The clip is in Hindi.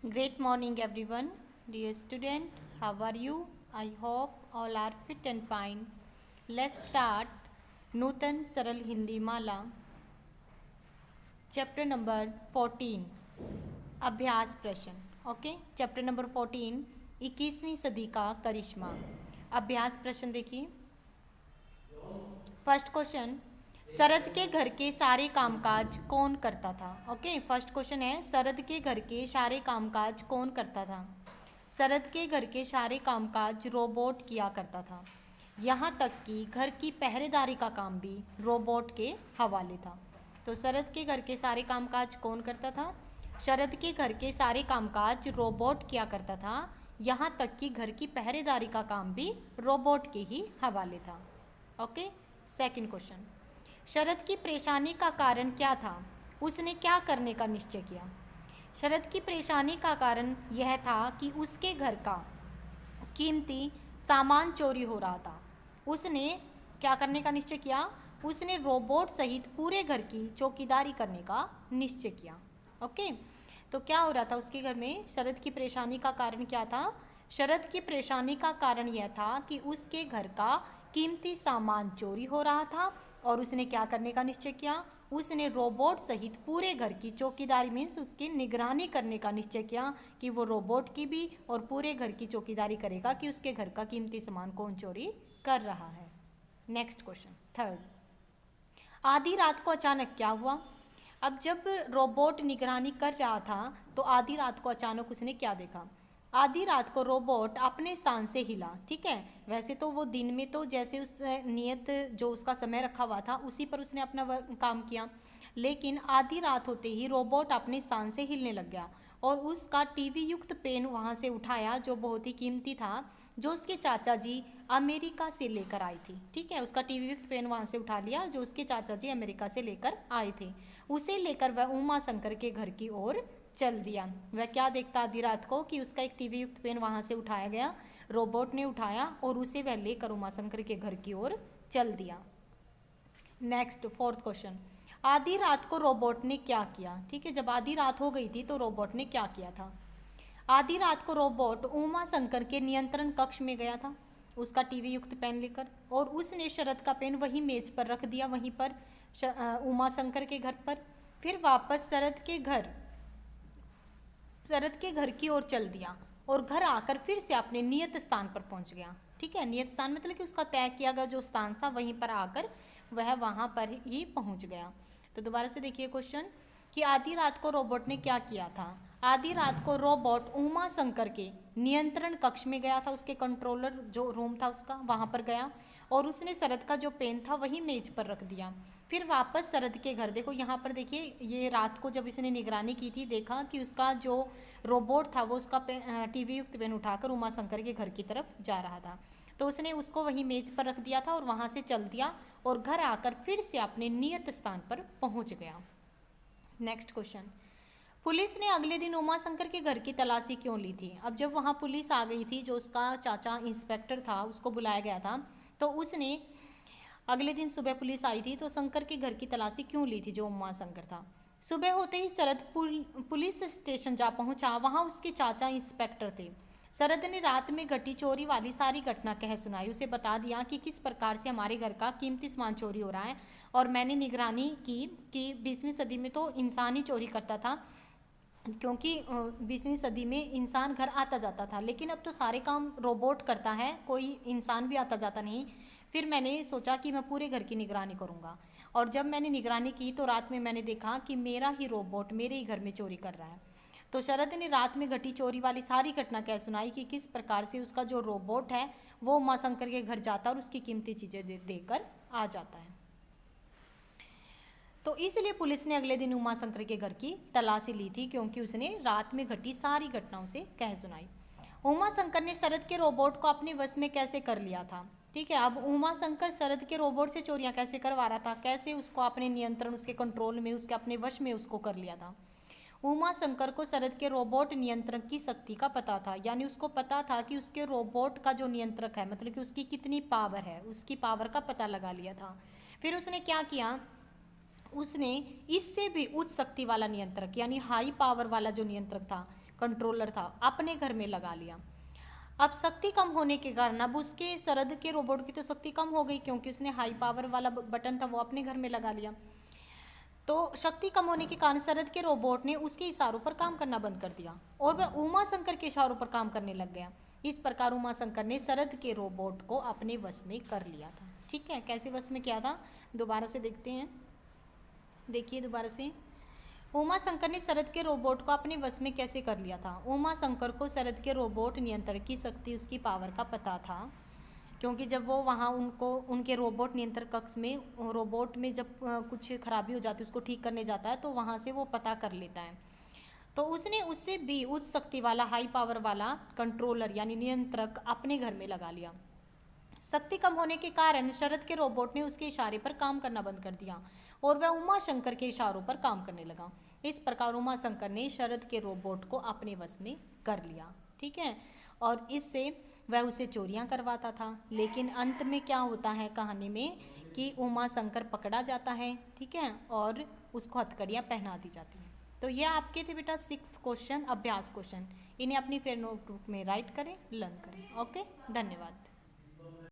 Great morning, everyone. Dear student, how are you? I hope all are fit and fine. Let's start नूतन सरल हिंदी माला चैप्टर नंबर 14 अभ्यास प्रश्न। ओके, चैप्टर नंबर 14 21वीं सदी का करिश्मा। अभ्यास प्रश्न देखिए। फर्स्ट क्वेश्चन, शरद के घर के सारे कामकाज कौन करता था। ओके, फर्स्ट क्वेश्चन है शरद के घर के सारे कामकाज कौन करता था। शरद के घर के सारे कामकाज रोबोट किया करता था। यहाँ तक कि घर की पहरेदारी का काम भी रोबोट के हवाले था। तो शरद के घर के सारे कामकाज कौन करता था। शरद के घर के सारे कामकाज रोबोट किया करता था। यहाँ तक कि घर की पहरेदारी का काम भी रोबोट के ही हवाले था। ओके, सेकंड क्वेश्चन, शरद की परेशानी का कारण क्या था। उसने क्या करने का निश्चय किया। शरद की परेशानी का कारण यह था कि उसके घर का कीमती सामान चोरी हो रहा था। उसने क्या करने का निश्चय किया। उसने रोबोट सहित पूरे घर की चौकीदारी करने का निश्चय किया। ओके, तो क्या हो रहा था उसके घर में। शरद की परेशानी का कारण क्या था। शरद की परेशानी का कारण यह था कि उसके घर का कीमती सामान चोरी हो रहा था और उसने क्या करने का निश्चय किया। उसने रोबोट सहित पूरे घर की चौकीदारी मीन्स उसकी निगरानी करने का निश्चय किया कि वो रोबोट की भी और पूरे घर की चौकीदारी करेगा कि उसके घर का कीमती सामान कौन चोरी कर रहा है। नेक्स्ट क्वेश्चन, थर्ड, आधी रात को अचानक क्या हुआ। अब जब रोबोट निगरानी कर रहा था तो आधी रात को अचानक उसने क्या देखा। आधी रात को रोबोट अपने स्थान से हिला। ठीक है, वैसे तो वो दिन में तो जैसे उस नियत जो उसका समय रखा हुआ था उसी पर उसने अपना काम किया, लेकिन आधी रात होते ही रोबोट अपने स्थान से हिलने लग गया और उसका टीवी युक्त पेन वहाँ से उठाया जो बहुत ही कीमती था, जो उसके चाचा जी अमेरिका से लेकर आई थी। ठीक है, उसका टीवी युक्त पेन वहाँ से उठा लिया जो उसके चाचा जी अमेरिका से लेकर आए थे। उसे लेकर वह उमा शंकर के घर की ओर चल दिया। वह क्या देखता आधी रात को कि उसका एक टीवी युक्त पेन वहाँ से उठाया गया, रोबोट ने उठाया और उसे वह लेकर उमा शंकर के घर की ओर चल दिया। नेक्स्ट फोर्थ क्वेश्चन, आधी रात को रोबोट ने क्या किया। ठीक है, जब आधी रात हो गई थी तो रोबोट ने क्या किया था। आधी रात को रोबोट उमा शंकर के नियंत्रण कक्ष में गया था उसका टीवी युक्त पेन लेकर और उसने शरद का पेन वहीं मेज पर रख दिया, वहीं पर उमा शंकर के घर पर। फिर वापस शरद के घर की ओर चल दिया और घर आकर फिर से अपने नियत स्थान पर पहुंच गया। ठीक है, नियत स्थान मतलब कि उसका तय किया गया जो स्थान था वहीं पर आकर वह वहां पर ही पहुंच गया। तो दोबारा से देखिए क्वेश्चन कि आधी रात को रोबोट ने क्या किया था। आधी रात को रोबोट उमा शंकर के नियंत्रण कक्ष में गया था, उसके कंट्रोलर जो रूम था उसका वहां पर गया और उसने शरद का जो पेन था वही मेज पर रख दिया। फिर वापस शरद के घर, देखो यहाँ पर देखिए ये रात को जब इसने निगरानी की थी देखा कि उसका जो रोबोट था वो उसका टीवी युक्त पेन उठाकर उमा शंकर के घर की तरफ जा रहा था, तो उसने उसको वही मेज पर रख दिया था और वहाँ से चल दिया और घर आकर फिर से अपने नियत स्थान पर पहुँच गया। नेक्स्ट क्वेश्चन, पुलिस ने अगले दिन उमा शंकर के घर की तलाशी क्यों ली थी। अब जब वहाँ पुलिस आ गई थी, जो उसका चाचा इंस्पेक्टर था उसको बुलाया गया था, तो उसने अगले दिन सुबह पुलिस आई थी तो शंकर के घर की तलाशी क्यों ली थी जो उमा शंकर था। सुबह होते ही शरद पुलिस स्टेशन जा पहुंचा, वहां उसके चाचा इंस्पेक्टर थे। शरद ने रात में घटी चोरी वाली सारी घटना कह सुनाई, उसे बता दिया कि किस प्रकार से हमारे घर का कीमती सामान चोरी हो रहा है और मैंने निगरानी की कि 20वीं सदी में तो इंसान ही चोरी करता था, क्योंकि 20वीं सदी में इंसान घर आता जाता था, लेकिन अब तो सारे काम रोबोट करता है, कोई इंसान भी आता जाता नहीं। फिर मैंने सोचा कि मैं पूरे घर की निगरानी करूँगा और जब मैंने निगरानी की तो रात में मैंने देखा कि मेरा ही रोबोट मेरे ही घर में चोरी कर रहा है। तो शरद ने रात में घटी चोरी वाली सारी घटना कह सुनाई कि किस प्रकार से उसका जो रोबोट है वो उमा शंकर के घर जाता और उसकी कीमती चीज़ें देकर आ जाता है। तो इसलिए पुलिस ने अगले दिन उमा शंकर के घर की तलाशी ली थी, क्योंकि उसने रात में घटी सारी घटनाओं से कह सुनाई। उमा शंकर ने शरद के रोबोट को अपने वश में कैसे कर लिया था। ठीक है, अब उमा शंकर शरद के रोबोट से चोरियां कैसे करवा रहा था, कैसे उसको अपने नियंत्रण, उसके कंट्रोल में, उसके अपने वश में उसको कर लिया था। उमा शंकर को शरद के रोबोट नियंत्रक की शक्ति का पता था, यानी उसको पता था कि उसके रोबोट का जो नियंत्रक है मतलब कि उसकी कितनी पावर है, उसकी पावर का पता लगा लिया था। फिर उसने क्या किया, उसने इससे भी उच्च शक्ति वाला नियंत्रक यानी हाई पावर वाला जो नियंत्रक था, कंट्रोलर था, अपने घर में लगा लिया। अब शक्ति कम होने के कारण अब उसके शरद के रोबोट की तो शक्ति कम हो गई, क्योंकि उसने हाई पावर वाला बटन था वो अपने घर में लगा लिया। तो शक्ति कम होने के कारण शरद के रोबोट ने उसके इशारों पर काम करना बंद कर दिया और वह उमा शंकर के इशारों पर काम करने लग गया। इस प्रकार उमा शंकर ने शरद के रोबोट को अपने वश में कर लिया था। ठीक है, कैसे वश में किया था दोबारा से देखते हैं। देखिए दोबारा से, उमा शंकर ने शरद के रोबोट को अपने वश में कैसे कर लिया था। उमा शंकर को शरद के रोबोट नियंत्रण की शक्ति, उसकी पावर का पता था, क्योंकि जब वो वहाँ उनको उनके रोबोट नियंत्रण कक्ष में रोबोट में जब कुछ खराबी हो जाती है उसको ठीक करने जाता है तो वहाँ से वो पता कर लेता है। तो उसने उससे भी उच्च शक्ति वाला हाई पावर वाला कंट्रोलर यानी नियंत्रक अपने घर में लगा लिया। शक्ति कम होने के कारण शरद के रोबोट ने उसके इशारे पर काम करना बंद कर दिया और वह उमा शंकर के इशारों पर काम करने लगा। इस प्रकार उमा शंकर ने शरद के रोबोट को अपने वश में कर लिया। ठीक है, और इससे वह उसे चोरियां करवाता था। लेकिन अंत में क्या होता है कहानी में कि उमा शंकर पकड़ा जाता है। ठीक है, और उसको हथकड़ियाँ पहना दी जाती हैं। तो ये आपके थे बेटा 6 क्वेश्चन, अभ्यास क्वेश्चन। इन्हें अपनी फेयर नोटबुक में राइट करें, लर्न करें। ओके, धन्यवाद।